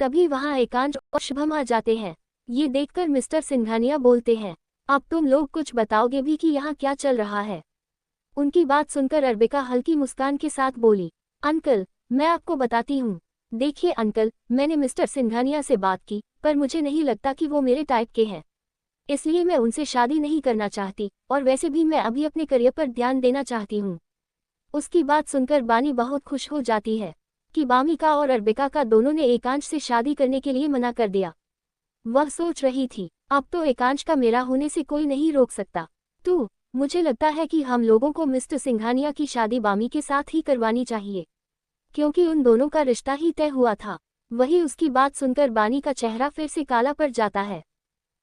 तभी वहाँ एकांश और शुभम आ जाते हैं। ये देखकर मिस्टर सिंघानिया बोलते हैं, अब तुम लोग कुछ बताओगे भी कि यहाँ क्या चल रहा है। उनकी बात सुनकर अर्बिका हल्की मुस्कान के साथ बोली, अंकल मैं आपको बताती हूँ। देखिए अंकल, मैंने मिस्टर सिंघानिया से बात की, पर मुझे नहीं लगता कि वो मेरे टाइप के हैं, इसलिए मैं उनसे शादी नहीं करना चाहती, और वैसे भी मैं अभी अपने करियर पर ध्यान देना चाहती हूँ। उसकी बात सुनकर बानी बहुत खुश हो जाती है कि बामिका और अर्बिका का दोनों ने एकांश से शादी करने के लिए मना कर दिया। वह सोच रही थी, अब तो एकांश का मेरा होने से कोई नहीं रोक सकता। तो मुझे लगता है कि हम लोगों को मिस्टर सिंघानिया की शादी बामी के साथ ही करवानी चाहिए, क्योंकि उन दोनों का रिश्ता ही तय हुआ था। वही उसकी बात सुनकर बानी का चेहरा फिर से काला पड़ जाता है।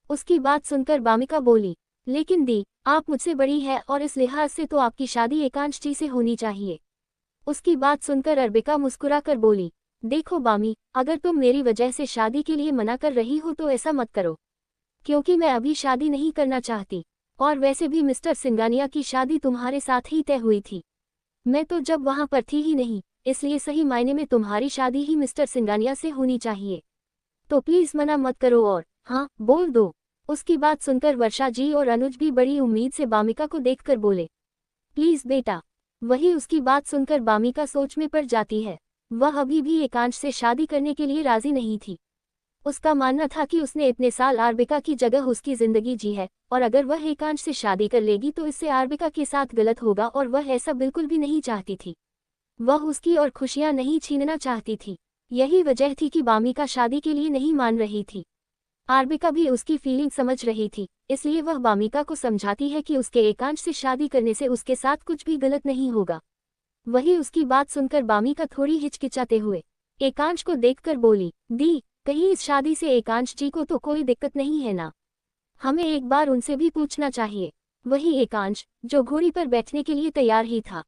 उसकी बात सुनकर बामिका बोली, लेकिन दी, आप मुझसे बड़ी है और इस लिहाज से तो आपकी शादी एकांश जी से होनी चाहिए। उसकी बात सुनकर अर्बिका मुस्कुराकर बोली, देखो बामी, अगर तुम मेरी वजह से शादी के लिए मना कर रही हो तो ऐसा मत करो, क्योंकि मैं अभी शादी नहीं करना चाहती, और वैसे भी मिस्टर सिंघानिया की शादी तुम्हारे साथ ही तय हुई थी। मैं तो जब वहां पर थी ही नहीं, इसलिए सही मायने में तुम्हारी शादी ही मिस्टर सिंघानिया से होनी चाहिए। तो प्लीज मना मत करो और हाँ बोल दो। उसकी बात सुनकर वर्षा जी और अनुज भी बड़ी उम्मीद से बामिका को देखकर बोले, प्लीज बेटा। वही उसकी बात सुनकर बामिका सोच में पड़ जाती है। वह अभी भी एकांश से शादी करने के लिए राजी नहीं थी। उसका मानना था कि उसने इतने साल आर्बिका की जगह उसकी जिंदगी जी है, और अगर वह एकांश से शादी कर लेगी तो इससे आर्बिका के साथ गलत होगा, और वह ऐसा बिल्कुल भी नहीं चाहती थी। वह उसकी और खुशियां नहीं छीनना चाहती थी। यही वजह थी कि बामिका शादी के लिए नहीं मान रही थी। आर्बिका भी उसकी फीलिंग समझ रही थी, इसलिए वह बामिका को समझाती है कि उसके एकांश से शादी करने से उसके साथ कुछ भी गलत नहीं होगा। वही उसकी बात सुनकर बामिका थोड़ी हिचकिचाते हुए एकांश को देखकर बोली, दी, कहीं इस शादी से एकांश जी को तो कोई दिक्कत नहीं है ना? हमें एक बार उनसे भी पूछना चाहिए। वही एकांश, जो घोड़ी पर बैठने के लिए तैयार ही था,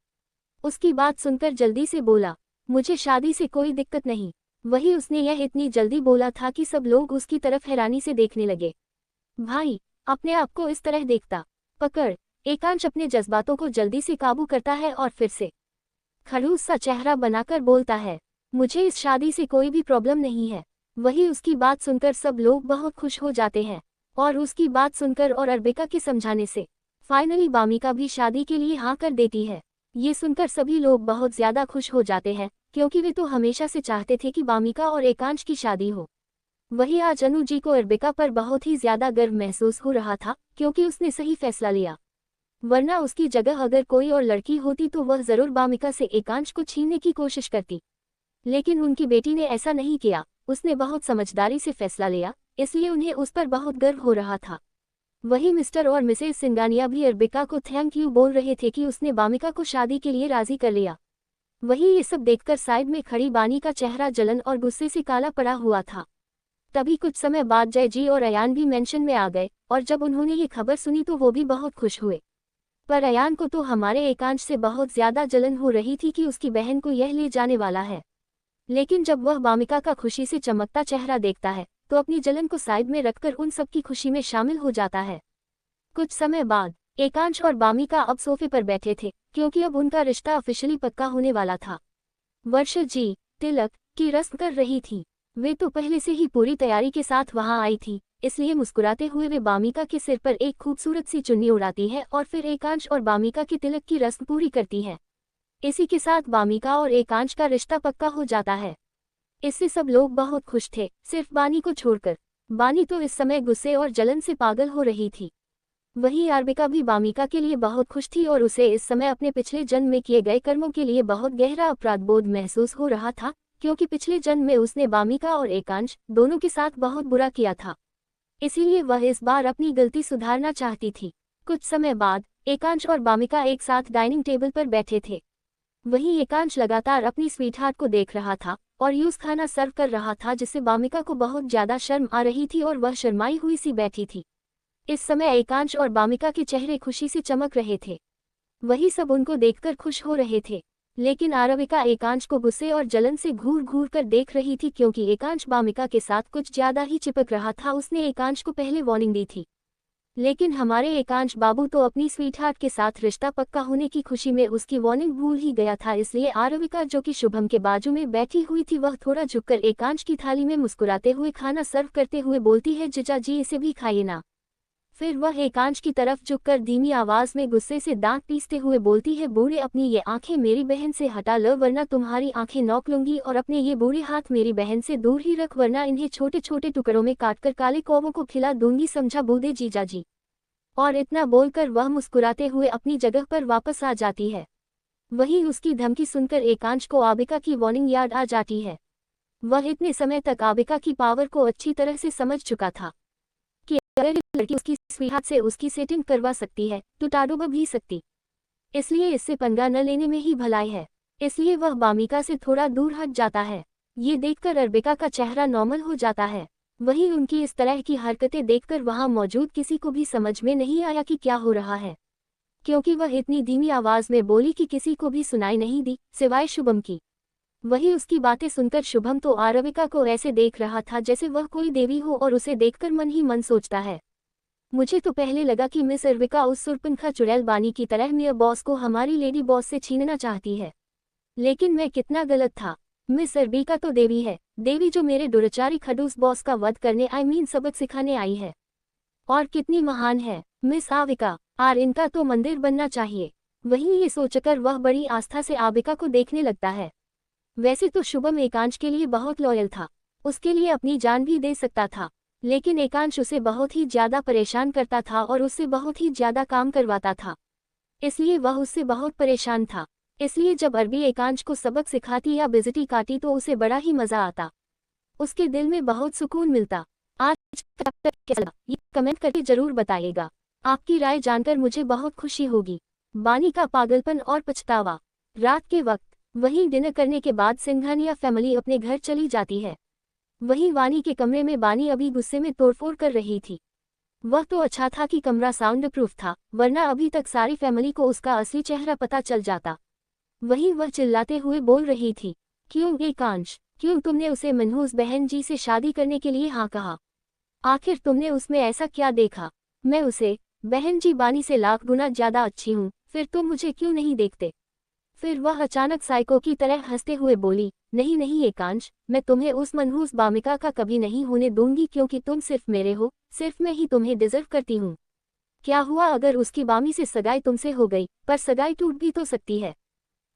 उसकी बात सुनकर जल्दी से बोला, मुझे शादी से कोई दिक्कत नहीं। वही उसने यह इतनी जल्दी बोला था कि सब लोग उसकी तरफ हैरानी से देखने लगे। भाई, अपने आप को इस तरह देखता पकड़। एकांश अपने जज्बातों को जल्दी से काबू करता है और फिर से खड़ूस सा चेहरा बनाकर बोलता है, मुझे इस शादी से कोई भी प्रॉब्लम नहीं है। वही उसकी बात सुनकर सब लोग बहुत खुश हो जाते हैं, और उसकी बात सुनकर और अर्बिका के समझाने से फाइनली बामिका भी शादी के लिए हाँ कर देती है। ये सुनकर सभी लोग बहुत ज्यादा खुश हो जाते हैं, क्योंकि वे तो हमेशा से चाहते थे कि बामिका और एकांश की शादी हो। वही आज अनु जी को अर्बिका पर बहुत ही ज्यादा गर्व महसूस हो रहा था, क्योंकि उसने सही फैसला लिया। वरना उसकी जगह अगर कोई और लड़की होती तो वह जरूर बामिका से एकांश को छीनने की कोशिश करती। लेकिन उनकी बेटी ने ऐसा नहीं किया, उसने बहुत समझदारी से फैसला लिया, इसलिए उन्हें उस पर बहुत गर्व हो रहा था। वही मिस्टर और मिसेज सिंघानिया भी अर्बिका को थैंक यू बोल रहे थे कि उसने बामिका को शादी के लिए राजी कर लिया। वही ये सब देखकर साइड में खड़ी बानी का चेहरा जलन और गुस्से से काला पड़ा हुआ था। तभी कुछ समय बाद जय जी और अयान भी मेंशन में आ गए, और जब उन्होंने ये खबर सुनी तो वो भी बहुत खुश हुए। पर अयान को तो हमारे एकांश से बहुत ज्यादा जलन हो रही थी कि उसकी बहन को यह ले जाने वाला है। लेकिन जब वह बामिका का खुशी से चमकता चेहरा देखता है तो अपनी जलन को साइड में रखकर उन सबकी खुशी में शामिल हो जाता है। कुछ समय बाद एकांश और बामिका अब सोफे पर बैठे थे, क्योंकि अब उनका रिश्ता ऑफिशियली पक्का होने वाला था। वर्षा जी तिलक की रस्म कर रही थी। वे तो पहले से ही पूरी तैयारी के साथ वहां आई थी, इसलिए मुस्कुराते हुए वे बामिका के सिर पर एक खूबसूरत सी चुन्नी उड़ाती है और फिर एकांश और बामिका की तिलक की रस्म पूरी करती है। इसी के साथ बामिका और एकांश का रिश्ता पक्का हो जाता है। इससे सब लोग बहुत खुश थे, सिर्फ बानी को छोड़कर। बानी तो इस समय गुस्से और जलन से पागल हो रही थी। वहीं अर्बिका भी बामिका के लिए बहुत खुश थी, और उसे इस समय अपने पिछले जन्म में किए गए कर्मों के लिए बहुत गहरा अपराध बोध महसूस हो रहा था, क्योंकि पिछले जन्म में उसने बामिका और एकांश दोनों के साथ बहुत बुरा किया था। इसीलिए वह इस बार अपनी गलती सुधारना चाहती थी। कुछ समय बाद एकांश और बामिका एक साथ डाइनिंग टेबल पर बैठे थे। वहीं एकांश लगातार अपनी स्वीटहार्ट को देख रहा था और यूज खाना सर्व कर रहा था, जिससे बामिका को बहुत ज्यादा शर्म आ रही थी और वह शर्माई हुई सी बैठी थी। इस समय एकांश और बामिका के चेहरे खुशी से चमक रहे थे। वही सब उनको देखकर खुश हो रहे थे, लेकिन आरविका एकांश को गुस्से और जलन से घूर घूर कर देख रही थी, क्योंकि एकांश बामिका के साथ कुछ ज्यादा ही चिपक रहा था। उसने एकांश को पहले वार्निंग दी थी, लेकिन हमारे एकांश बाबू तो अपनी स्वीटहार्ट के साथ रिश्ता पक्का होने की खुशी में उसकी वार्निंग भूल ही गया था। इसलिए आरविका, जो कि शुभम के बाजू में बैठी हुई थी, वह थोड़ा झुककर एकांश की थाली में मुस्कुराते हुए खाना सर्व करते हुए बोलती है, जीजा जी इसे भी खाइए ना। फिर वह एकांश की तरफ झुककर धीमी आवाज में गुस्से से दांत पीसते हुए बोलती है, बूढ़े अपनी ये आंखें मेरी बहन से हटा लो वरना तुम्हारी आंखें नोक लूंगी, और अपने ये बूढ़े हाथ मेरी बहन से दूर ही रख वरना इन्हें छोटे छोटे टुकड़ों में काटकर काले कौवों को खिला दूंगी, समझा बूढ़े जीजा जी। और इतना बोलकर वह मुस्कुराते हुए अपनी जगह पर वापस आ जाती है। वहीं उसकी धमकी सुनकर एकांश को आबिका की वार्निंग याद आ जाती है। वह इतने समय तक आबिका की पावर को अच्छी तरह से समझ चुका था कि अगर लड़की उसकी स्वीटहार्ट से उसकी सेटिंग करवा सकती है तो टाडोब भी सकती, इसलिए इससे पंगा न लेने में ही भलाई है। इसलिए वह बामिका से थोड़ा दूर हट जाता है। ये देखकर अर्बिका का चेहरा नॉर्मल हो जाता है। वहीं उनकी इस तरह की हरकतें देखकर वहां मौजूद किसी को भी समझ में नहीं आया कि क्या हो रहा है, क्योंकि वह इतनी धीमी आवाज में बोली कि किसी को भी सुनाई नहीं दी सिवाय शुभम की। वही उसकी बातें सुनकर शुभम तो आरविका को ऐसे देख रहा था जैसे वह कोई देवी हो, और उसे देखकर मन ही मन सोचता है, मुझे तो पहले लगा कि मिस अर्विका उस सुरपंखा चुड़ैल बानी की तरह मेरे बॉस को हमारी लेडी बॉस से छीनना चाहती है, लेकिन मैं कितना गलत था। मिस अर्विका तो देवी है, देवी जो मेरे दुराचारी खडूस बॉस का वध करने सबक सिखाने आई है। और कितनी महान है मिस आविका, और इनका तो मंदिर बनना चाहिए। वहीं ये सोचकर वह बड़ी आस्था से आबिका को देखने लगता है। वैसे तो शुभम एकांश के लिए बहुत लॉयल था, उसके लिए अपनी जान भी दे सकता था, लेकिन एकांश उसे बहुत ही ज्यादा परेशान करता था और उससे बहुत ही ज्यादा काम करवाता था, इसलिए वह उससे बहुत परेशान था। इसलिए जब अरबी एकांश को सबक सिखाती या बेइज्जती काटी तो उसे बड़ा ही मजा आता, उसके दिल में बहुत सुकून मिलता। आज चैप्टर कैसा लगा ये कमेंट करके जरूर बताइएगा। आपकी राय जानकर मुझे बहुत खुशी होगी। बानी का पागलपन और पछतावा। रात के वक्त वहीं डिनर करने के बाद सिंघानिया फैमिली अपने घर चली जाती है। वहीं वानी के कमरे में बानी अभी गुस्से में तोड़फोड़ कर रही थी। वह तो अच्छा था कि कमरा साउंड प्रूफ था, वरना अभी तक सारी फैमिली को उसका असली चेहरा पता चल जाता। वहीं वह चिल्लाते हुए बोल रही थी, क्यों एकांश, क्यों तुमने उसे मनहूस बहन जी से शादी करने के लिए हाँ कहा? आखिर तुमने उसमें ऐसा क्या देखा? मैं उसे बहन जी बानी से लाख गुना ज्यादा अच्छी हूँ, फिर तुम मुझे क्यों नहीं देखते? फिर वह अचानक साइको की तरह हंसते हुए बोली, नहीं नहीं एकांश, मैं तुम्हें उस मनहूस बामिका का कभी नहीं होने दूंगी, क्योंकि तुम सिर्फ मेरे हो, सिर्फ मैं ही तुम्हें डिजर्व करती हूँ। क्या हुआ अगर उसकी बामी से सगाई तुमसे हो गई, पर सगाई टूट भी तो सकती है।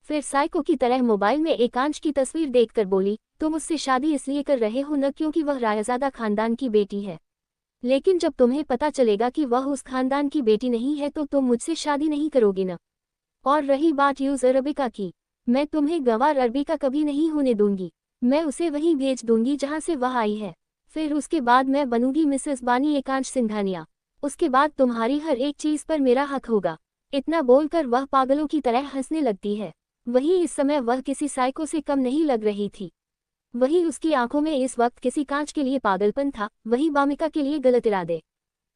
फिर साइको की तरह मोबाइल में एकांश की तस्वीर देखकर बोली, तुम उससे शादी इसलिए कर रहे हो न क्योंकि वह रायजादा खानदान की बेटी है, लेकिन जब तुम्हें पता चलेगा कि वह उस खानदान की बेटी नहीं है तो तुम मुझसे शादी नहीं करोगी न। और रही बात यूज अरबिका की, मैं तुम्हें गंवार अरबिका कभी नहीं होने दूंगी। मैं उसे वहीं भेज दूंगी जहां से वह आई है। फिर उसके बाद मैं बनूंगी मिसेस बानी एकांश सिंघानिया। उसके बाद तुम्हारी हर एक चीज पर मेरा हक होगा। इतना बोलकर वह पागलों की तरह हंसने लगती है। वहीं इस समय वह किसी साइको से कम नहीं लग रही थी। वहीं उसकी आंखों में इस वक्त किसी कांच के लिए पागलपन था, वहीं बामिका के लिए गलत इरादे।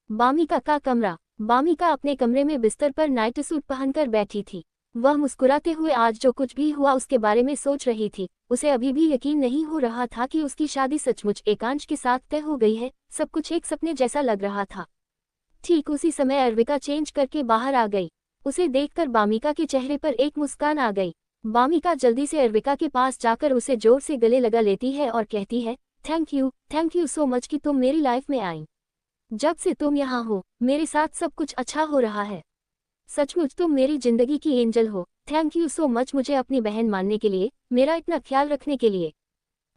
बामिका का कमरा। बामिका अपने कमरे में बिस्तर पर नाइट सूट पहनकर बैठी थी। वह मुस्कुराते हुए आज जो कुछ भी हुआ उसके बारे में सोच रही थी। उसे अभी भी यकीन नहीं हो रहा था कि उसकी शादी सचमुच एकांश के साथ तय हो गई है। सब कुछ एक सपने जैसा लग रहा था। ठीक उसी समय अर्विका चेंज करके बाहर आ गई। उसे देखकर बामिका के चेहरे पर एक मुस्कान आ गई। बामिका जल्दी से अर्विका के पास जाकर उसे जोर से गले लगा लेती है और कहती है, थैंक यू सो मच कि तुम मेरी लाइफ में आई। जब से तुम यहाँ हो मेरे साथ सब कुछ अच्छा हो रहा है। सचमुच तुम मेरी जिंदगी की एंजल हो। थैंक यू सो मच मुझे अपनी बहन मानने के लिए, मेरा इतना ख्याल रखने के लिए।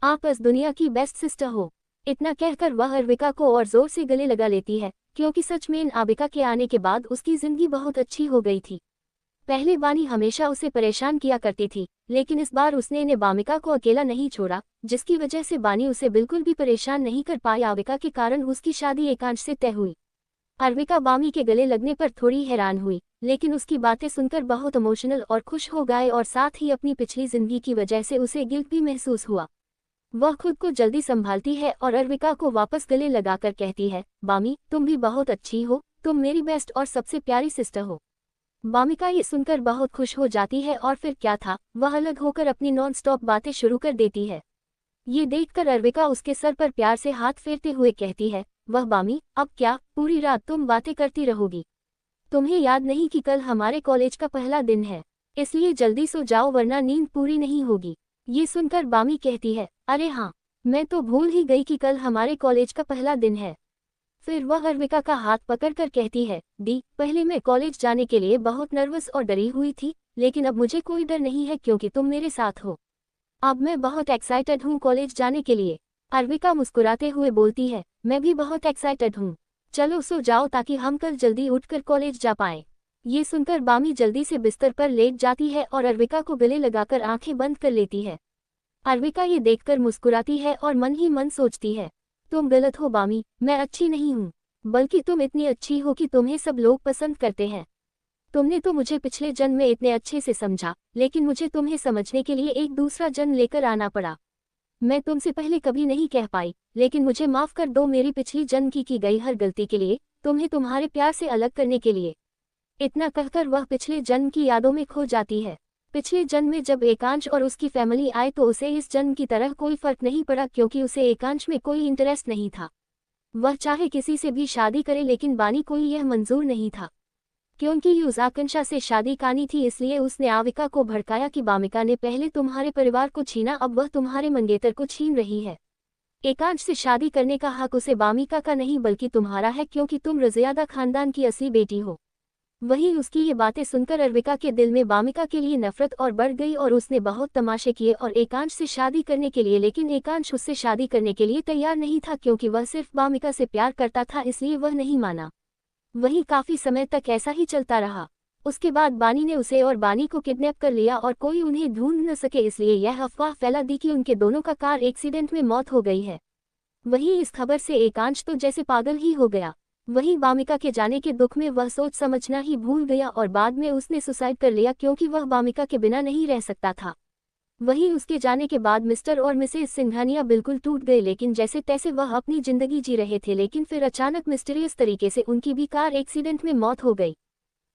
आप इस दुनिया की बेस्ट सिस्टर हो। इतना कहकर वह अर्विका को और जोर से गले लगा लेती है, क्योंकि सच में आबिका के आने के बाद उसकी जिंदगी बहुत अच्छी हो गई थी। पहले बानी हमेशा उसे परेशान किया करती थी, लेकिन इस बार उसने इन्हें बामिका को अकेला नहीं छोड़ा, जिसकी वजह से बानी उसे बिल्कुल भी परेशान नहीं कर पाई। आबिका के कारण उसकी शादी एकांश से तय हुई। अर्विका बामी के गले लगने पर थोड़ी हैरान हुई, लेकिन उसकी बातें सुनकर बहुत इमोशनल और खुश हो गए, और साथ ही अपनी पिछली जिंदगी की वजह से उसे गिल्ट भी महसूस हुआ। वह खुद को जल्दी संभालती है और अर्विका को वापस गले लगाकर कहती है, बामी तुम भी बहुत अच्छी हो, तुम मेरी बेस्ट और सबसे प्यारी सिस्टर हो। बामिका ये सुनकर बहुत खुश हो जाती है और फिर क्या था, वह अलग होकर अपनी नॉन स्टॉप बातें शुरू कर देती है। ये देखकर अर्विका उसके सर पर प्यार से हाथ फेरते हुए कहती है, वह बामी, अब क्या पूरी रात तुम बातें करती रहोगी? तुम्हें याद नहीं कि कल हमारे कॉलेज का पहला दिन है, इसलिए जल्दी सो जाओ वरना नींद पूरी नहीं होगी। ये सुनकर बामी कहती है, अरे हाँ, मैं तो भूल ही गई कि कल हमारे कॉलेज का पहला दिन है। फिर वह अर्विका का हाथ पकड़कर कहती है, दी, पहले मैं कॉलेज जाने के लिए बहुत नर्वस और डरी हुई थी, लेकिन अब मुझे कोई डर नहीं है क्योंकि तुम मेरे साथ हो। अब मैं बहुत एक्साइटेड हूँ कॉलेज जाने के लिए। अर्विका मुस्कुराते हुए बोलती है, मैं भी बहुत एक्साइटेड हूँ। चलो सो जाओ ताकि हम कल जल्दी उठकर कॉलेज जा पाएं। ये सुनकर बामी जल्दी से बिस्तर पर लेट जाती है और अर्विका को गले लगाकर आंखें बंद कर लेती है। अर्विका ये देखकर मुस्कुराती है और मन ही मन सोचती है, तुम गलत हो बामी, मैं अच्छी नहीं हूँ, बल्कि तुम इतनी अच्छी हो कि तुम्हें सब लोग पसंद करते हैं। तुमने तो मुझे पिछले जन्म में इतने अच्छे से समझा, लेकिन मुझे तुम्हें समझने के लिए एक दूसरा जन्म लेकर आना पड़ा। मैं तुमसे पहले कभी नहीं कह पाई, लेकिन मुझे माफ कर दो मेरी पिछली जन्म की गई हर गलती के लिए, तुम्हें तुम्हारे प्यार से अलग करने के लिए। इतना कहकर वह पिछले जन्म की यादों में खो जाती है। पिछले जन्म में जब एकांश और उसकी फैमिली आए तो उसे इस जन्म की तरह कोई फर्क नहीं पड़ा क्योंकि उसे एकांश में कोई इंटरेस्ट नहीं था। वह चाहे किसी से भी शादी करे लेकिन बानी को यह मंजूर नहीं था। क्योंकि यूज आकांक्षा से शादी करनी थी इसलिए उसने आविका को भड़काया कि बामिका ने पहले तुम्हारे परिवार को छीना, अब वह तुम्हारे मंगेतर को छीन रही है। एकांश से शादी करने का हक उसे बामिका का नहीं बल्कि तुम्हारा है क्योंकि तुम रज़ियादा खानदान की असली बेटी हो। वहीं उसकी ये बातें सुनकर अर्विका के दिल में बामिका के लिए नफरत और बढ़ गई और उसने बहुत तमाशे किए और एकांश से शादी करने के लिए, लेकिन एकांश उससे शादी करने के लिए तैयार नहीं था क्योंकि वह सिर्फ बामिका से प्यार करता था, इसलिए वह नहीं माना। वहीं काफी समय तक ऐसा ही चलता रहा। उसके बाद बानी ने उसे और बानी को किडनैप कर लिया और कोई उन्हें ढूंढ न सके, इसलिए यह अफवाह फैला दी कि उनके दोनों का कार एक्सीडेंट में मौत हो गई है। वहीं इस खबर से एकांश तो जैसे पागल ही हो गया। वहीं बामिका के जाने के दुख में वह सोच समझना ही भूल गया और बाद में उसने सुसाइड कर लिया क्योंकि वह बामिका के बिना नहीं रह सकता था। वहीं उसके जाने के बाद मिस्टर और मिसेस सिंघानिया बिल्कुल टूट गए, लेकिन जैसे तैसे वह अपनी जिंदगी जी रहे थे। लेकिन फिर अचानक मिस्टीरियस तरीके से उनकी भी कार एक्सीडेंट में मौत हो गई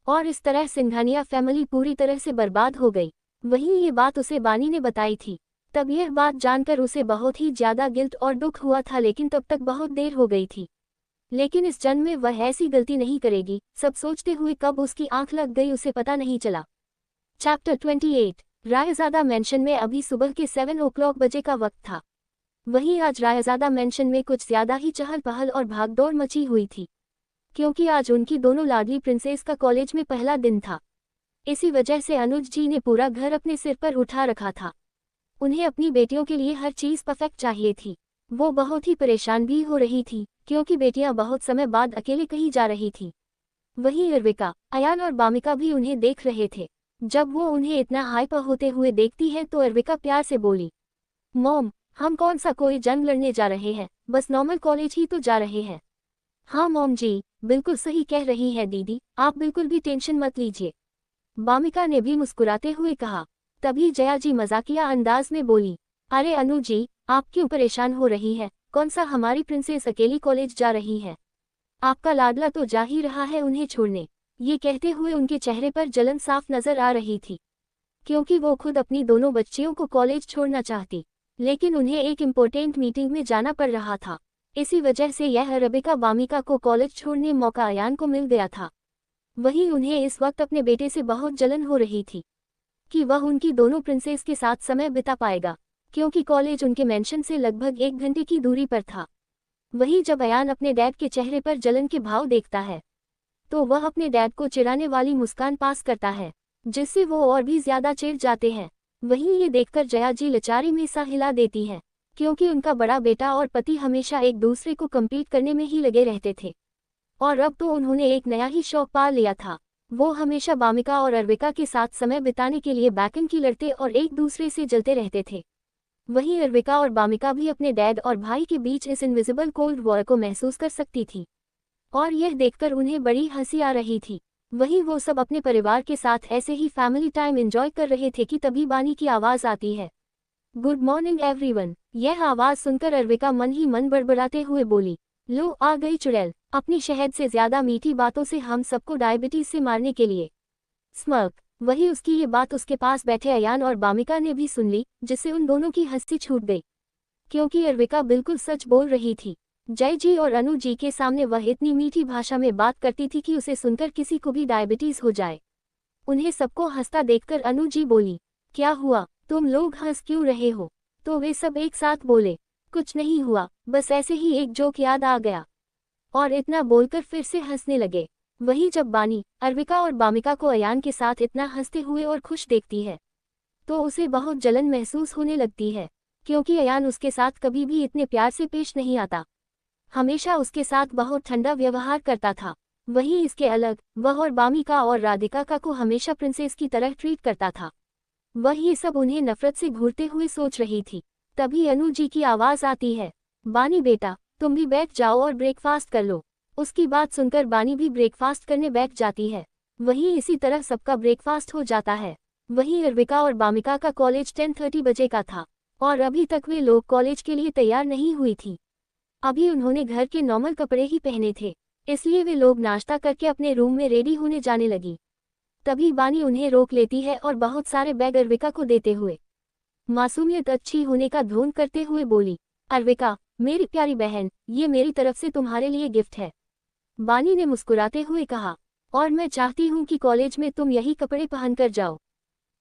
और इस तरह सिंघानिया फैमिली पूरी तरह से बर्बाद हो गई। वहीं ये बात उसे बानी ने बताई थी। तब यह बात जानकर उसे बहुत ही ज्यादा गिल्ट और दुख हुआ था, लेकिन तब तक बहुत देर हो गई थी। लेकिन इस जन्म में वह ऐसी गलती नहीं करेगी, सब सोचते हुए कब उसकी आंख लग गई उसे पता नहीं चला। चैप्टर 28। रायजादा मेंशन में अभी सुबह के 7 o'clock बजे का वक्त था। वहीं आज रायजादा मेंशन में कुछ ज्यादा ही चहल पहल और भागदौड़ मची हुई थी, क्योंकि आज उनकी दोनों लाडली प्रिंसेस का कॉलेज में पहला दिन था। इसी वजह से अनुज जी ने पूरा घर अपने सिर पर उठा रखा था। उन्हें अपनी बेटियों के लिए हर चीज परफेक्ट चाहिए थी। वो बहुत ही परेशान भी हो रही थी क्योंकि बेटियां बहुत समय बाद अकेले कहीं जा रही थी। वहीं अर्विका, अयान और बामिका भी उन्हें देख रहे थे। जब वो उन्हें इतना हाइपर होते हुए देखती है तो अर्विका प्यार से बोली, मॉम, हम कौन सा कोई जंग लड़ने जा रहे हैं, बस नॉर्मल कॉलेज ही तो जा रहे हैं। हाँ मॉम जी, बिल्कुल सही कह रही है दीदी, आप बिल्कुल भी टेंशन मत लीजिए, बामिका ने भी मुस्कुराते हुए कहा। तभी जया जी मजाकिया अंदाज में बोली, अरे अनु जी, आप क्यों परेशान हो रही है, कौन सा हमारी प्रिंसेस अकेली कॉलेज जा रही है, आपका लाडला तो जा ही रहा है उन्हें छोड़ने। ये कहते हुए उनके चेहरे पर जलन साफ नजर आ रही थी, क्योंकि वो खुद अपनी दोनों बच्चियों को कॉलेज छोड़ना चाहती, लेकिन उन्हें एक इम्पोर्टेंट मीटिंग में जाना पड़ रहा था। इसी वजह से यह अर्विका बामिका को कॉलेज छोड़ने मौका अयान को मिल गया था। वहीं उन्हें इस वक्त अपने बेटे से बहुत जलन हो रही थी कि वह उनकी दोनों प्रिंसेस के साथ समय बिता पाएगा, क्योंकि कॉलेज उनके मेंशन से लगभग 1 घंटे की दूरी पर था। वहीं जब अयान अपने डैड के चेहरे पर जलन के भाव देखता है तो वह अपने डैड को चिढ़ाने वाली मुस्कान पास करता है, जिससे वो और भी ज्यादा चिढ़ जाते हैं। वहीं ये देखकर जया जी लाचारी में सा हिला देती है, क्योंकि उनका बड़ा बेटा और पति हमेशा एक दूसरे को कम्पीट करने में ही लगे रहते थे और अब तो उन्होंने एक नया ही शौक पाल लिया था। वो हमेशा बामिका और अर्विका के साथ समय बिताने के लिए बैकन की लड़ते और एक दूसरे से जलते रहते थे। वहीं अर्विका और बामिका भी अपने डैड और भाई के बीच इस इनविजिबल कोल्ड वॉर को महसूस कर सकती थी और यह देखकर उन्हें बड़ी हंसी आ रही थी। वहीं वो सब अपने परिवार के साथ ऐसे ही फैमिली टाइम एंजॉय कर रहे थे कि तभी बानी की आवाज आती है, गुड मॉर्निंग एवरीवन। यह आवाज सुनकर अर्विका मन ही मन बड़बड़ाते हुए बोली, लो आ गई चुड़ैल, अपनी शहद से ज्यादा मीठी बातों से हम सबको डायबिटीज से मारने के लिए। स्मर्क। वही उसकी ये बात उसके पास बैठे अयान और बामिका ने भी सुन ली, जिससे उन दोनों की हंसी छूट गई, क्योंकि अर्विका बिल्कुल सच बोल रही थी। जय जी और अनु जी के सामने वह इतनी मीठी भाषा में बात करती थी कि उसे सुनकर किसी को भी डायबिटीज हो जाए। उन्हें सबको हंसता देखकर अनु जी बोली, क्या हुआ, तुम लोग हंस क्यों रहे हो? तो वे सब एक साथ बोले, कुछ नहीं हुआ, बस ऐसे ही एक जोक याद आ गया। और इतना बोलकर फिर से हंसने लगे। वहीं जब बानी, अर्विका और बामिका को अयान के साथ इतना हंसते हुए और खुश देखती है तो उसे बहुत जलन महसूस होने लगती है, क्योंकि अयान उसके साथ कभी भी इतने प्यार से पेश नहीं आता। हमेशा उसके साथ बहुत ठंडा व्यवहार करता था। वहीं इसके अलग वह और बामिका और राधिका का को हमेशा प्रिंसेस की तरह ट्रीट करता था। वह ये सब उन्हें नफरत से घूरते हुए सोच रही थी। तभी अनु जी की आवाज आती है, बानी बेटा, तुम भी बैठ जाओ और ब्रेकफास्ट कर लो। उसकी बात सुनकर बानी भी ब्रेकफास्ट करने बैठ जाती है। वहीं इसी तरह सबका ब्रेकफास्ट हो जाता है। वहीं अर्विका और बामिका का कॉलेज 10:30 बजे का था और अभी तक वे लोग कॉलेज के लिए तैयार नहीं हुई थी। अभी उन्होंने घर के नॉर्मल कपड़े ही पहने थे, इसलिए वे लोग नाश्ता करके अपने रूम में रेडी होने जाने लगी। तभी बानी उन्हें रोक लेती है और बहुत सारे बैग अर्विका को देते हुए मासूमियत अच्छी होने का ढोंग करते हुए बोली, अर्विका मेरी प्यारी बहन, ये मेरी तरफ से तुम्हारे लिए गिफ्ट है। बानी ने मुस्कुराते हुए कहा, और मैं चाहती हूँ कि कॉलेज में तुम यही कपड़े पहनकर जाओ।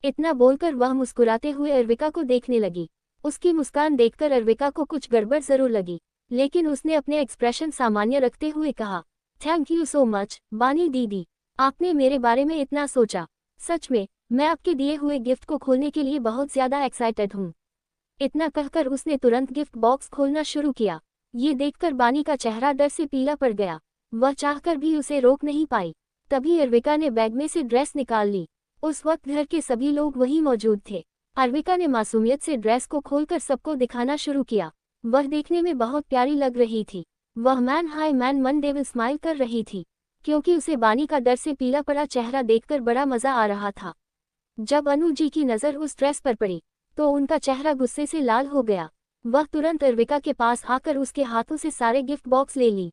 इतना बोलकर वह मुस्कुराते हुए अर्विका को देखने लगी। उसकी मुस्कान देखकर अर्विका को कुछ गड़बड़ जरूर लगी, लेकिन उसने अपने एक्सप्रेशन सामान्य रखते हुए कहा, थैंक यू सो मच बानी दीदी, आपने मेरे बारे में इतना सोचा। सच में मैं आपके दिए हुए गिफ्ट को खोलने के लिए बहुत ज्यादा एक्साइटेड हूँ। इतना कहकर उसने तुरंत गिफ्ट बॉक्स खोलना शुरू किया। ये देखकर बानी का चेहरा डर से पीला पड़ गया। वह चाहकर भी उसे रोक नहीं पाई। तभी अर्विका ने बैग में से ड्रेस निकाल ली। उस वक्त घर के सभी लोग वहीं मौजूद थे। अर्विका ने मासूमियत से ड्रेस को खोलकर सबको दिखाना शुरू किया। वह देखने में बहुत प्यारी लग रही थी। वह मैन हाय मैन मन डेविल स्माइल कर रही थी, क्योंकि उसे बानी का डर से पीला पड़ा चेहरा देखकर बड़ा मजा आ रहा था। जब अनु जी की नज़र उस ड्रेस पर पड़ी तो उनका चेहरा गुस्से से लाल हो गया। वह तुरंत अर्विका के पास आकर उसके हाथों से सारे गिफ्ट बॉक्स ले ली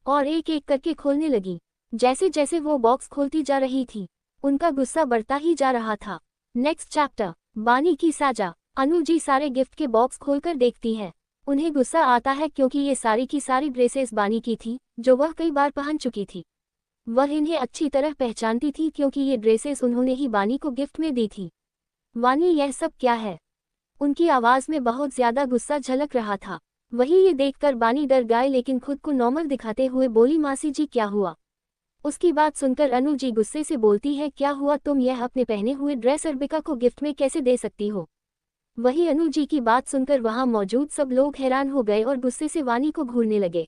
और एक एक करके खोलने लगी। जैसे जैसे वो बॉक्स खोलती जा रही थी, उनका गुस्सा बढ़ता ही जा रहा था। नेक्स्ट चैप्टर, बानी की साजा। अनु जी सारे गिफ्ट के बॉक्स खोलकर देखती है। उन्हें गुस्सा आता है क्योंकि ये सारी की सारी ड्रेसेस बानी की थी, जो वह कई बार पहन चुकी थी। वह इन्हें अच्छी तरह पहचानती थी क्योंकि ये ड्रेसेस उन्होंने ही बानी को गिफ्ट में दी थी। वानी यह सब क्या है? उनकी आवाज में बहुत ज्यादा गुस्सा झलक रहा था। वही ये देखकर बानी डर गए, लेकिन खुद को नॉर्मल दिखाते हुए बोली, मासी जी क्या हुआ? उसकी बात सुनकर अनु जी गुस्से से बोलती है, क्या हुआ, तुम यह अपने पहने हुए ड्रेस अर्विका को गिफ्ट में कैसे दे सकती हो? वही अनु जी की बात सुनकर वहां मौजूद सब लोग हैरान हो गए और गुस्से से वानी को घूरने लगे।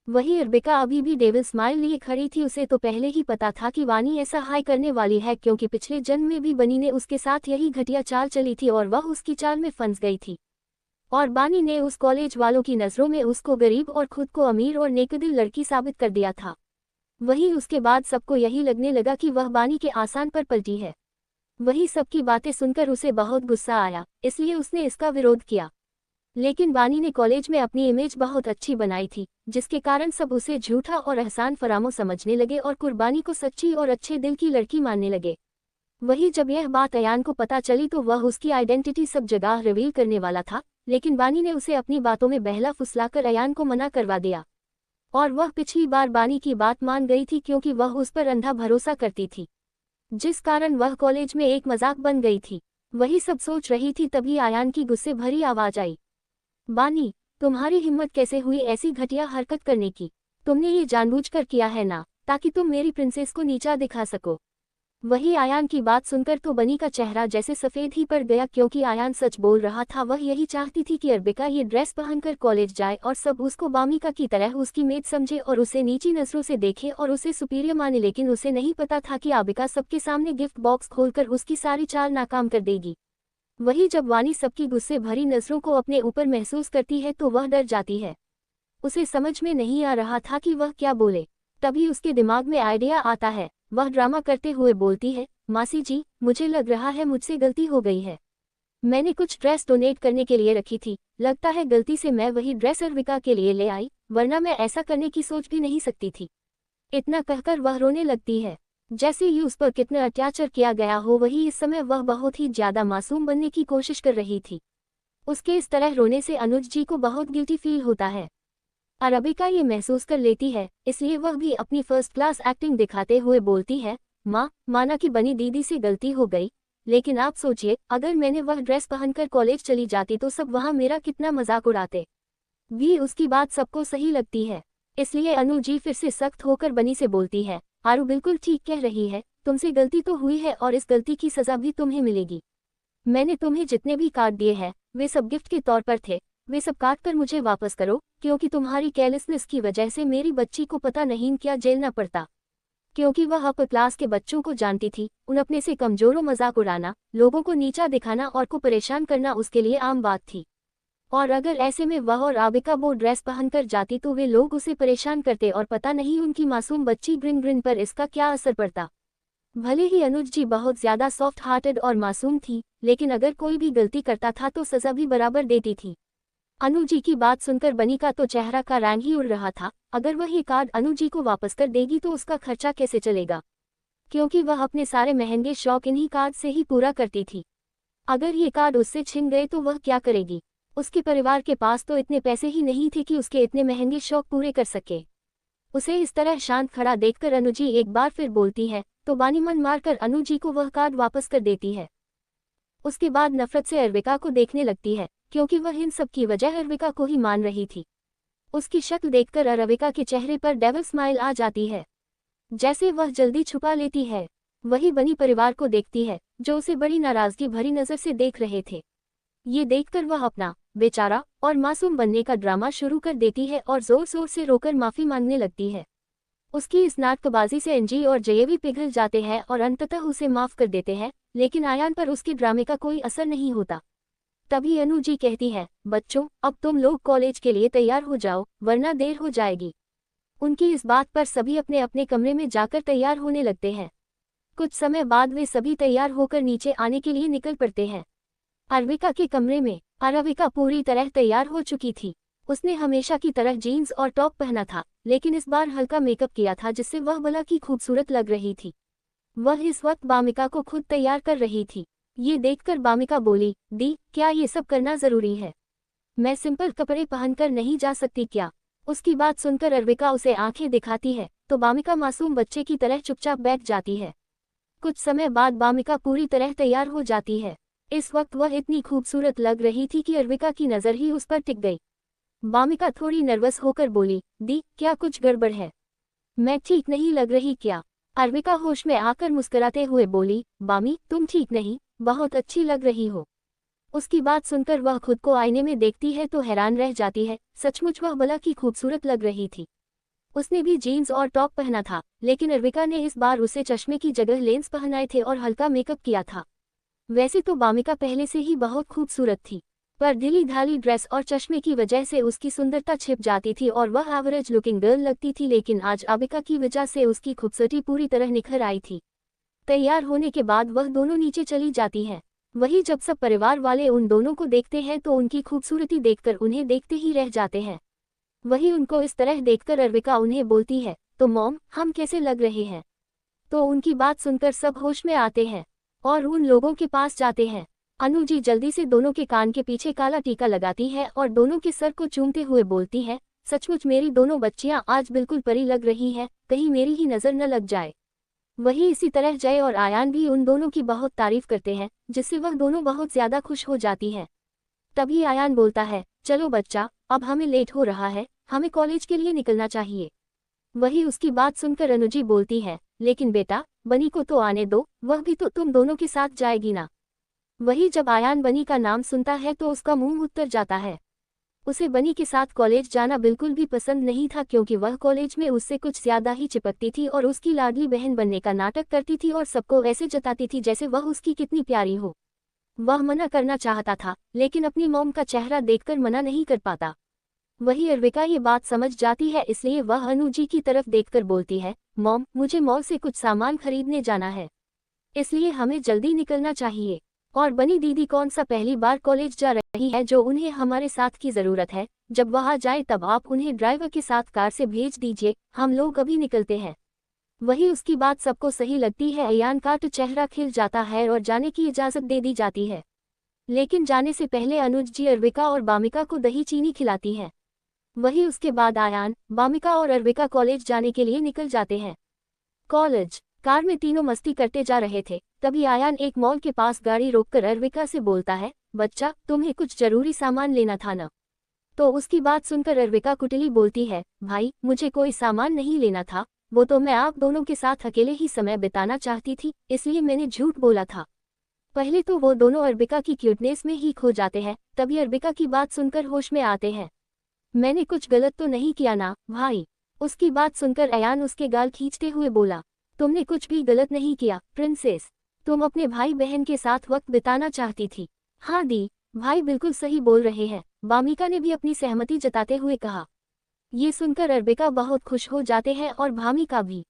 वही अर्विका अभी भी डेविल स्माइल लिए खड़ी थी। उसे तो पहले ही पता था कि वानी ऐसा हाई करने वाली है, क्योंकि पिछले जन्म में भी बनी ने उसके साथ यही घटिया चाल चली थी और वह उसकी चाल में फंस गई थी। और बानी ने उस कॉलेज वालों की नज़रों में उसको गरीब और खुद को अमीर और नेकदिल लड़की साबित कर दिया था। वही उसके बाद सबको यही लगने लगा कि वह बानी के आसान पर पलटी है। वही सबकी बातें सुनकर उसे बहुत गुस्सा आया, इसलिए उसने इसका विरोध किया। लेकिन बानी ने कॉलेज में अपनी इमेज बहुत अच्छी बनाई थी, जिसके कारण सब उसे झूठा और एहसान फरामो समझने लगे और कुर्बानी को सच्ची और अच्छे दिल की लड़की मानने लगे। वही जब यह बात अयान को पता चली तो वह उसकी आइडेंटिटी सब जगह रिवील करने वाला था, लेकिन बानी ने उसे अपनी बातों में बहला फुसलाकर अयान को मना करवा दिया। और वह पिछली बार बानी की बात मान गई थी क्योंकि वह उस पर अंधा भरोसा करती थी, जिस कारण वह कॉलेज में एक मजाक बन गई थी। वही सब सोच रही थी तभी अयान की गुस्से भरी आवाज आई, बानी, तुम्हारी हिम्मत कैसे हुई ऐसी घटिया हरकत करने की? तुमने ये जानबूझकर किया है ना, ताकि तुम मेरी प्रिंसेस को नीचा दिखा सको। वही आयान की बात सुनकर तो बनी का चेहरा जैसे सफ़ेद ही पड़ गया, क्योंकि आयान सच बोल रहा था। वह यही चाहती थी कि अर्विका ये ड्रेस पहनकर कॉलेज जाए और सब उसको बामिका की तरह उसकी मेड समझे और उसे नीची नजरों से देखे और उसे सुपीरियर माने, लेकिन उसे नहीं पता था कि आबिका सबके सामने गिफ्ट बॉक्स खोलकर उसकी सारी चाल नाकाम कर देगी। वही जब वानी सबकी गुस्से भरी नजरों को अपने ऊपर महसूस करती है तो वह डर जाती है। उसे समझ में नहीं आ रहा था कि वह क्या बोले। तभी उसके दिमाग में आइडिया आता है। वह ड्रामा करते हुए बोलती है, मासी जी, मुझे लग रहा है मुझसे गलती हो गई है। मैंने कुछ ड्रेस डोनेट करने के लिए रखी थी, लगता है गलती से मैं वही ड्रेस अर्विका के लिए ले आई, वरना मैं ऐसा करने की सोच भी नहीं सकती थी। इतना कहकर वह रोने लगती है, जैसे ही उस पर कितना अत्याचार किया गया हो। वही इस समय वह बहुत ही ज्यादा मासूम बनने की कोशिश कर रही थी। उसके इस तरह रोने से अनुज जी को बहुत गिल्टी फील होता है। अरबिका ये महसूस कर लेती है, इसलिए वह भी अपनी फर्स्ट क्लास एक्टिंग दिखाते हुए बोलती है, माँ, माना कि बनी दीदी से गलती हो गई, लेकिन आप सोचिए, अगर मैंने वह ड्रेस पहनकर कॉलेज चली जाती तो सब वहाँ मेरा कितना मजाक उड़ाते। भी उसकी बात सबको सही लगती है, इसलिए अनु जी फिर से सख्त होकर बनी से बोलती है, आरू बिल्कुल ठीक कह रही है, तुमसे गलती तो हुई है और इस गलती की सजा भी तुम्हें मिलेगी। मैंने तुम्हें जितने भी कार्ड दिए हैं वे सब गिफ्ट के तौर पर थे, वे सब काट कर मुझे वापस करो, क्योंकि तुम्हारी केयरलेसनेस की वजह से मेरी बच्ची को पता नहीं क्या झेलना पड़ता। क्योंकि वह अपर क्लास के बच्चों को जानती थी, उन अपने से कमजोरों मजाक उड़ाना, लोगों को नीचा दिखाना और को परेशान करना उसके लिए आम बात थी। और अगर ऐसे में वह और आबिका वो ड्रेस पहनकर जाती तो वे लोग उसे परेशान करते और पता नहीं उनकी मासूम बच्ची ग्रिन ग्रिन पर इसका क्या असर पड़ता। भले ही अनुज जी बहुत ज्यादा सॉफ्ट हार्टेड और मासूम थी, लेकिन अगर कोई भी गलती करता था तो सजा भी बराबर देती थी। अनु जी की बात सुनकर बनी का तो चेहरा का रंग ही उड़ रहा था। अगर वह ये कार्ड अनु जी को वापस कर देगी तो उसका खर्चा कैसे चलेगा, क्योंकि वह अपने सारे महंगे शौक इन्हीं कार्ड से ही पूरा करती थी। अगर ये कार्ड उससे छिन गए तो वह क्या करेगी। उसके परिवार के पास तो इतने पैसे ही नहीं थे कि उसके इतने महंगे शौक पूरे कर सके। उसे इस तरह शांत खड़ा देखकर अनु जी एक बार फिर बोलती है, तो बानी मन मारकर अनु जी को वह कार्ड वापस कर देती है। उसके बाद नफरत से अरबिका को देखने लगती है, क्योंकि वह इन सब की वजह अरबिका को ही मान रही थी। उसकी शक्ल देखकर अरबिका के चेहरे पर डेविल स्माइल आ जाती है, जैसे वह जल्दी छुपा लेती है। वही बनी परिवार को देखती है, जो उसे बड़ी नाराजगी भरी नजर से देख रहे थे। ये देखकर वह अपना बेचारा और मासूम बनने का ड्रामा शुरू कर देती है और जोर जोर से रोकर माफी मांगने लगती है। उसकी इस नाटकबाजी से एनजी और जय भी पिघल जाते हैं और अंततः उसे माफ कर देते हैं, लेकिन आयान पर उसके ड्रामे का कोई असर नहीं होता। तभी अनु जी कहती है, बच्चों, अब तुम लोग कॉलेज के लिए तैयार हो जाओ, वरना देर हो जाएगी। उनकी इस बात पर सभी अपने अपने कमरे में जाकर तैयार होने लगते हैं। कुछ समय बाद वे सभी तैयार होकर नीचे आने के लिए निकल पड़ते हैं। अरबिका के कमरे में अरबिका पूरी तरह तैयार हो चुकी थी। उसने हमेशा की तरह जीन्स और टॉप पहना था, लेकिन इस बार हल्का मेकअप किया था जिससे वह भला की खूबसूरत लग रही थी। वह इस वक्त बामिका को खुद तैयार कर रही थी। ये देखकर बामिका बोली, दी, क्या ये सब करना जरूरी है? मैं सिंपल कपड़े पहनकर नहीं जा सकती क्या? उसकी बात सुनकर अरबिका उसे आंखें दिखाती है, तो बामिका मासूम बच्चे की तरह चुपचाप बैठ जाती है। कुछ समय बाद बामिका पूरी तरह तैयार हो जाती है। इस वक्त वह इतनी खूबसूरत लग रही थी कि अरबिका की नज़र ही उस पर टिक गई। बामिका थोड़ी नर्वस होकर बोली, दी, क्या कुछ गड़बड़ है? मैं ठीक नहीं लग रही क्या? अरबिका होश में आकर मुस्कुराते हुए बोली, बामी, तुम ठीक नहीं, बहुत अच्छी लग रही हो। उसकी बात सुनकर वह खुद को आईने में देखती है तो हैरान रह जाती है, सचमुच वह भला की खूबसूरत लग रही थी। उसने भी जीन्स और टॉप पहना था, लेकिन अरबिका ने इस बार उसे चश्मे की जगह लेंस पहनाए थे और हल्का मेकअप किया था। वैसे तो बामिका पहले से ही बहुत खूबसूरत थी, पर ढीली ढाली ड्रेस और चश्मे की वजह से उसकी सुंदरता छिप जाती थी और वह एवरेज लुकिंग गर्ल लगती थी। लेकिन आज आबिका की वजह से उसकी खूबसूरती पूरी तरह निखर आई थी। तैयार होने के बाद वह दोनों नीचे चली जाती हैं। वही जब सब परिवार वाले उन दोनों को देखते हैं तो उनकी खूबसूरती देखकर उन्हें देखते ही रह जाते हैं। वही उनको इस तरह देखकर अरबिका उन्हें बोलती है, तो मॉम, हम कैसे लग रहे हैं? तो उनकी बात सुनकर सब होश में आते हैं और उन लोगों के पास जाते हैं। अनु जी जल्दी से दोनों के कान के पीछे काला टीका लगाती है और दोनों के सर को चूमते हुए बोलती है, सचमुच मेरी दोनों बच्चियां आज बिल्कुल परी लग रही हैं, कहीं मेरी ही नज़र न लग जाए। वही इसी तरह जय और आयान भी उन दोनों की बहुत तारीफ करते हैं, जिससे वह दोनों बहुत ज्यादा खुश हो जाती हैं। तभी आयान बोलता है, चलो बच्चा, अब हमें लेट हो रहा है, हमें कॉलेज के लिए निकलना चाहिए। वही उसकी बात सुनकर अनुजी बोलती है, लेकिन बेटा, बनी को तो आने दो, वह भी तो तुम दोनों के साथ जाएगी ना। वही जब आयान बनी का नाम सुनता है तो उसका मुंह उत्तर जाता है। उसे बनी के साथ कॉलेज जाना बिल्कुल भी पसंद नहीं था, क्योंकि वह कॉलेज में उससे कुछ ज्यादा ही चिपकती थी और उसकी लाडली बहन बनने का नाटक करती थी और सबको ऐसे जताती थी जैसे वह उसकी कितनी प्यारी हो। वह मना करना चाहता था, लेकिन अपनी मॉम का चेहरा देखकर मना नहीं कर पाता। वही अरबिका ये बात समझ जाती है, इसलिए वह अनु जी की तरफ देखकर बोलती है, मॉम, मुझे मॉल से कुछ सामान खरीदने जाना है, इसलिए हमें जल्दी निकलना चाहिए। और बनी दीदी कौन सा पहली बार कॉलेज जा रही है जो उन्हें हमारे साथ की ज़रूरत है, जब वह जाए तब आप उन्हें ड्राइवर के साथ कार से भेज दीजिए, हम लोग अभी निकलते हैं। वही उसकी बात सबको सही लगती है। अयान का तो चेहरा खिल जाता है और जाने की इजाज़त दे दी जाती है। लेकिन जाने से पहले अनुज जी अरबिका और बामिका को दही चीनी खिलाती है। वही उसके बाद आयान, बामिका और अर्विका कॉलेज जाने के लिए निकल जाते हैं। कॉलेज कार में तीनों मस्ती करते जा रहे थे, तभी आयान एक मॉल के पास गाड़ी रोककर अर्विका से बोलता है, बच्चा तुम्हें कुछ जरूरी सामान लेना था ना। तो उसकी बात सुनकर अर्विका कुटिली बोलती है, भाई मुझे कोई सामान नहीं लेना था, वो तो मैं आप दोनों के साथ अकेले ही समय बिताना चाहती थी, इसलिए मैंने झूठ बोला था। पहले तो वो दोनों अर्विका की क्यूटनेस में ही खो जाते हैं, तभी अर्विका की बात सुनकर होश में आते हैं। मैंने कुछ गलत तो नहीं किया ना भाई। उसकी बात सुनकर अयान उसके गाल खींचते हुए बोला, तुमने कुछ भी गलत नहीं किया प्रिंसेस, तुम अपने भाई बहन के साथ वक्त बिताना चाहती थी। हाँ दी, भाई बिल्कुल सही बोल रहे हैं, बामिका ने भी अपनी सहमति जताते हुए कहा। ये सुनकर अर्बिका बहुत खुश हो जाते हैं और भामिका भी।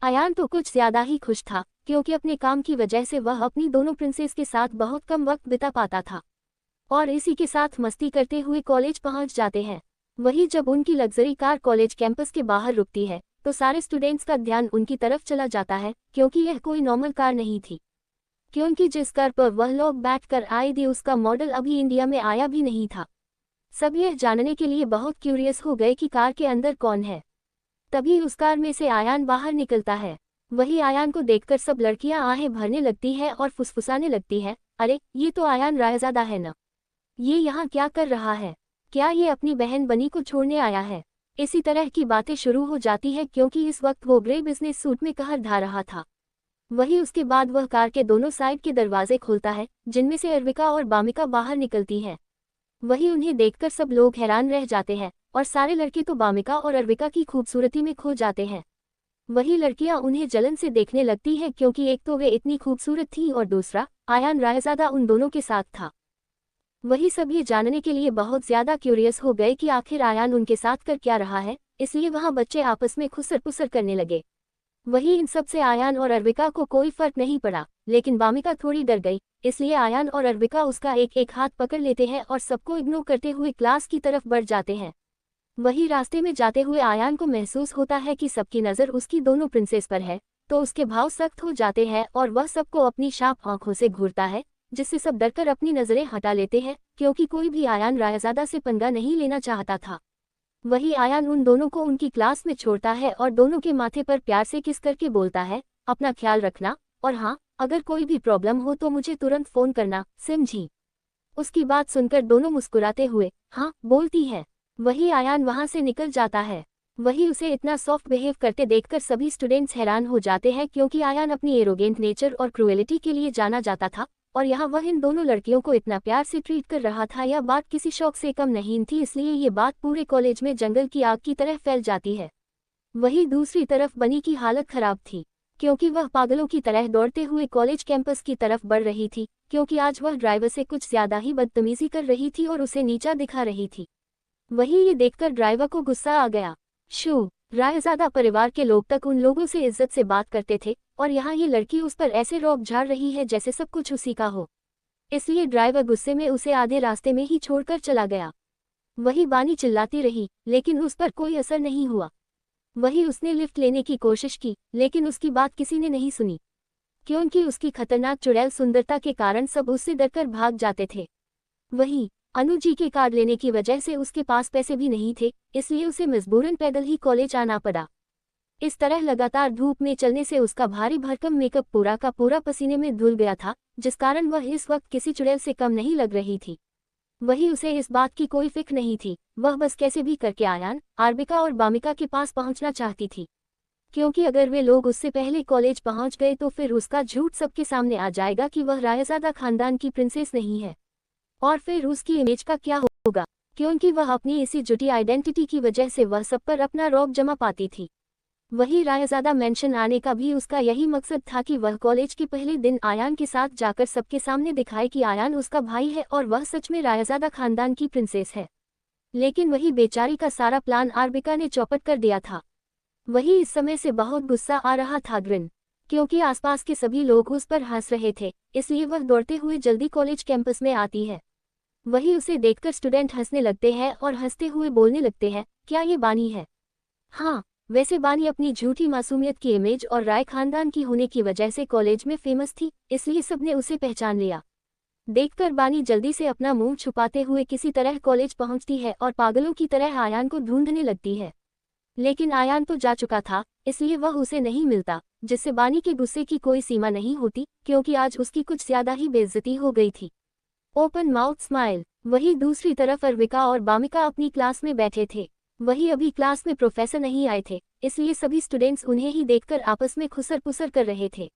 अयान तो कुछ ज्यादा ही खुश था, क्योंकि अपने काम की वजह से वह अपनी दोनों प्रिंसेस के साथ बहुत कम वक्त बिता पाता था, और इसी के साथ मस्ती करते हुए कॉलेज पहुंच जाते हैं। वही जब उनकी लग्जरी कार कॉलेज कैंपस के बाहर रुकती है, तो सारे स्टूडेंट्स का ध्यान उनकी तरफ चला जाता है, क्योंकि यह कोई नॉर्मल कार नहीं थी। क्योंकि जिस कार पर वह लोग बैठकर आए थे उसका मॉडल अभी इंडिया में आया भी नहीं था। सब यह जानने के लिए बहुत क्यूरियस हो गए कि कार के अंदर कौन है। तभी उस कार में से आयान बाहर निकलता है। वही आयान को देखकर सब लड़कियां आहें भरने लगती है और फुसफुसाने लगती है, अरे ये तो आयान रायजादा है ना, ये यहाँ क्या कर रहा है, क्या ये अपनी बहन बनी को छोड़ने आया है। इसी तरह की बातें शुरू हो जाती है, क्योंकि इस वक्त वो ग्रे बिजनेस सूट में कहर ढा रहा था। वही उसके बाद वह कार के दोनों साइड के दरवाजे खोलता है, जिनमें से अर्विका और बामिका बाहर निकलती हैं। वही उन्हें देखकर सब लोग हैरान रह जाते हैं, और सारे लड़के तो बामिका और अर्विका की खूबसूरती में खो जाते हैं। वही लड़कियां उन्हें जलन से देखने लगती हैं, क्योंकि एक तो वे इतनी खूबसूरत थीं और दूसरा आयान रायजादा उन दोनों के साथ था। वही सब ये जानने के लिए बहुत ज्यादा क्यूरियस हो गए कि आखिर आयान उनके साथ कर क्या रहा है, इसलिए वहां बच्चे आपस में खुसर पुसर करने लगे। वही इन सब से आयान और अर्विका को कोई फर्क नहीं पड़ा, लेकिन बामिका थोड़ी डर गई, इसलिए आयान और अर्विका उसका एक एक हाथ पकड़ लेते हैं और सबको इग्नोर करते हुए क्लास की तरफ बढ़ जाते हैं। वही रास्ते में जाते हुए आयान को महसूस होता है कि सबकी नज़र उसकी दोनों प्रिंसेस पर है, तो उसके भाव सख्त हो जाते हैं और वह सबको अपनी शार्प आंखों से घूरता है, जिससे सब डरकर अपनी नज़रें हटा लेते हैं, क्योंकि कोई भी आयान रायजादा से पंगा नहीं लेना चाहता था। वही आयान उन दोनों को उनकी क्लास में छोड़ता है और दोनों के माथे पर प्यार से किस करके बोलता है, अपना ख्याल रखना, और हाँ, अगर कोई भी प्रॉब्लम हो तो मुझे तुरंत फोन करना, समझी। उसकी बात सुनकर दोनों मुस्कुराते हुए हाँ बोलती है। वही आयान वहां से निकल जाता है। वही उसे इतना सॉफ्ट बिहेव करते देखकर सभी स्टूडेंट्स हैरान हो जाते हैं, क्योंकि आयान अपनी एरोगेंट नेचर और क्रूएलिटी के लिए जाना जाता था, और यहाँ वह इन दोनों लड़कियों को इतना प्यार से ट्रीट कर रहा था, यह बात किसी शौक से कम नहीं थी, इसलिए ये बात पूरे कॉलेज में जंगल की आग की तरह फैल जाती है। वही दूसरी तरफ बनी की हालत खराब थी, क्योंकि वह पागलों की तरह दौड़ते हुए कॉलेज कैंपस की तरफ बढ़ रही थी, क्योंकि आज वह ड्राइवर से कुछ ज्यादा ही बदतमीजी कर रही थी और उसे नीचा दिखा रही थी। वही ये देखकर ड्राइवर को गुस्सा आ गया। शू रायजादा परिवार के लोग तक उन लोगों से इज्जत से बात करते थे, और यहाँ ये लड़की उस पर ऐसे रौब झाड़ रही है जैसे सब कुछ उसी का हो। इसलिए ड्राइवर गुस्से में उसे आधे रास्ते में ही छोड़कर चला गया। वही बानी चिल्लाती रही, लेकिन उस पर कोई असर नहीं हुआ। वही उसने लिफ्ट लेने की कोशिश की, लेकिन उसकी बात किसी ने नहीं सुनी, क्योंकि उसकी खतरनाक चुड़ैल सुंदरता के कारण सब उससे डरकर भाग जाते थे। वही अनु जी के कार्ड लेने की वजह से उसके पास पैसे भी नहीं थे, इसलिए उसे मजबूरन पैदल ही कॉलेज आना पड़ा। इस तरह लगातार धूप में चलने से उसका भारी भरकम मेकअप पूरा का पूरा पसीने में धुल गया था, जिस कारण वह इस वक्त किसी चुड़ैल से कम नहीं लग रही थी। वही उसे इस बात की कोई फिक्र नहीं थी, वह बस कैसे भी करके आयान, अर्विका और बामिका के पास पहुंचना चाहती थी, क्योंकि अगर वे लोग उससे पहले कॉलेज पहुंच गए तो फिर उसका झूठ सबके सामने आ जाएगा कि वह रायजादा खानदान की प्रिंसेस नहीं है, और फिर उसकी इमेज का क्या होगा, क्योंकि वह अपनी इसी जुटी आइडेंटिटी की वजह से वह सब पर अपना रौब जमा पाती थी। वही रायजादा मेंशन आने का भी उसका यही मकसद था कि वह कॉलेज के पहले दिन आयान के साथ जाकर सबके सामने दिखाए कि आयान उसका भाई है और वह सच में रायजादा खानदान की प्रिंसेस है। लेकिन वही बेचारी का सारा प्लान अर्विका ने चौपट कर दिया था। वही इस समय से बहुत गुस्सा आ रहा था ग्रिन, क्योंकि आसपास के सभी लोग उस पर हंस रहे थे, इसलिए वह दौड़ते हुए जल्दी कॉलेज कैंपस में आती है। वही उसे देखकर स्टूडेंट हंसने लगते हैं और हंसते हुए बोलने लगते हैं, क्या ये बानी है? हाँ, वैसे बानी अपनी झूठी मासूमियत की इमेज और राय खानदान की होने की वजह से कॉलेज में फेमस थी, इसलिए सबने उसे पहचान लिया। देखकर बानी जल्दी से अपना मुंह छुपाते हुए किसी तरह कॉलेज पहुंचती है और पागलों की तरह आयान को ढूंढने लगती है। लेकिन आयान तो जा चुका था, इसलिए वह उसे नहीं मिलता, जिससे बानी के गुस्से की कोई सीमा नहीं होती, क्योंकि आज उसकी कुछ ज्यादा ही बेइज्जती हो गई थी। Open mouth smile. वही दूसरी तरफ अर्विका और बामिका अपनी क्लास में बैठे थे। वही अभी क्लास में प्रोफेसर नहीं आए थे, इसलिए सभी स्टूडेंट्स उन्हें ही देखकर आपस में खुसर पुसर कर रहे थे।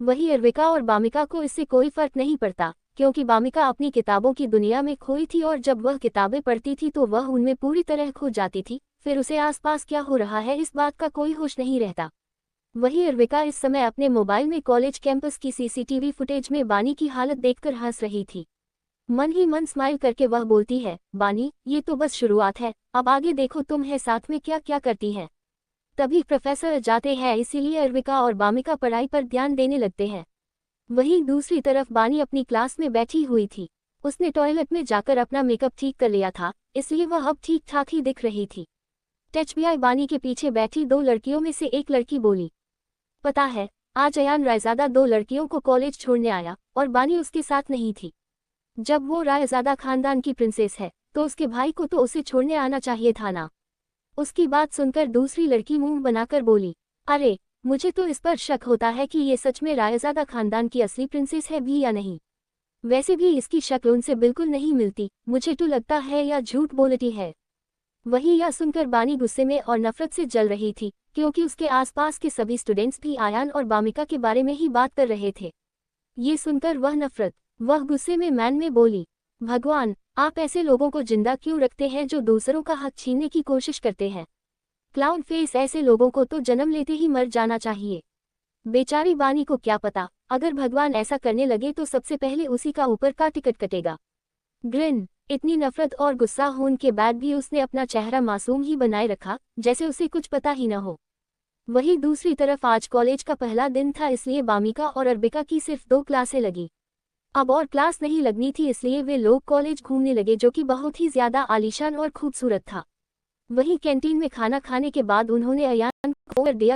वही अर्विका और बामिका को इससे कोई फर्क नहीं पड़ता, क्योंकि बामिका अपनी किताबों की दुनिया में खोई थी और जब वह किताबें पढ़ती थी तो वह उनमें पूरी तरह खो जाती थी, फिर उसे आसपास क्या हो रहा है इस बात का कोई होश नहीं रहता। वही अर्विका इस समय अपने मोबाइल में कॉलेज कैंपस की सीसीटीवी फुटेज में बानी की हालत देखकर हंस रही थी। मन ही मन स्माइल करके वह बोलती है, बानी, ये तो बस शुरुआत है, अब आगे देखो तुम है साथ में क्या क्या करती हैं। तभी प्रोफेसर जाते हैं, इसीलिए अर्विका और बामिका पढ़ाई पर ध्यान देने लगते हैं। वहीं दूसरी तरफ बानी अपनी क्लास में बैठी हुई थी। उसने टॉयलेट में जाकर अपना मेकअप ठीक कर लिया था, इसलिए वह अब ठीक ठाक ही दिख रही थी। टचबियाई बानी के पीछे बैठी दो लड़कियों में से एक लड़की बोली, पता है, आज अयान रायजादा दो लड़कियों को कॉलेज छोड़ने आया और बानी उसके साथ नहीं थी। जब वो रायजादा खानदान की प्रिंसेस है तो उसके भाई को तो उसे छोड़ने आना चाहिए था ना। उसकी बात सुनकर दूसरी लड़की मुंह बनाकर बोली, अरे, मुझे तो इस पर शक होता है कि ये सच में रायजादा खानदान की असली प्रिंसेस है भी या नहीं। वैसे भी इसकी शक्ल उनसे बिल्कुल नहीं मिलती, मुझे तो लगता है या झूठ बोलती है। वही यह सुनकर बानी गुस्से में और नफरत से जल रही थी, क्योंकि उसके आसपास के सभी स्टूडेंट्स भी आयान और बामिका के बारे में ही बात कर रहे थे। ये सुनकर वह गुस्से में मैन में बोली, भगवान, आप ऐसे लोगों को जिंदा क्यों रखते हैं जो दूसरों का हक छीनने की कोशिश करते हैं। क्लाउन फेस, ऐसे लोगों को तो जन्म लेते ही मर जाना चाहिए। बेचारी बानी को क्या पता, अगर भगवान ऐसा करने लगे तो सबसे पहले उसी का ऊपर का टिकट कटेगा। ग्रिन। इतनी नफरत और गुस्सा होने के बाद भी उसने अपना चेहरा मासूम ही बनाए रखा, जैसे उसे कुछ पता ही न हो। वही दूसरी तरफ आज कॉलेज का पहला दिन था, इसलिए बामिका और अर्बिका की सिर्फ 2 क्लासें लगी। अब और क्लास नहीं लगनी थी, इसलिए वे लोग कॉलेज घूमने लगे, जो कि बहुत ही ज्यादा आलीशान और खूबसूरत था। वहीं कैंटीन में खाना खाने के बाद उन्होंने अयान को ऑफर दिया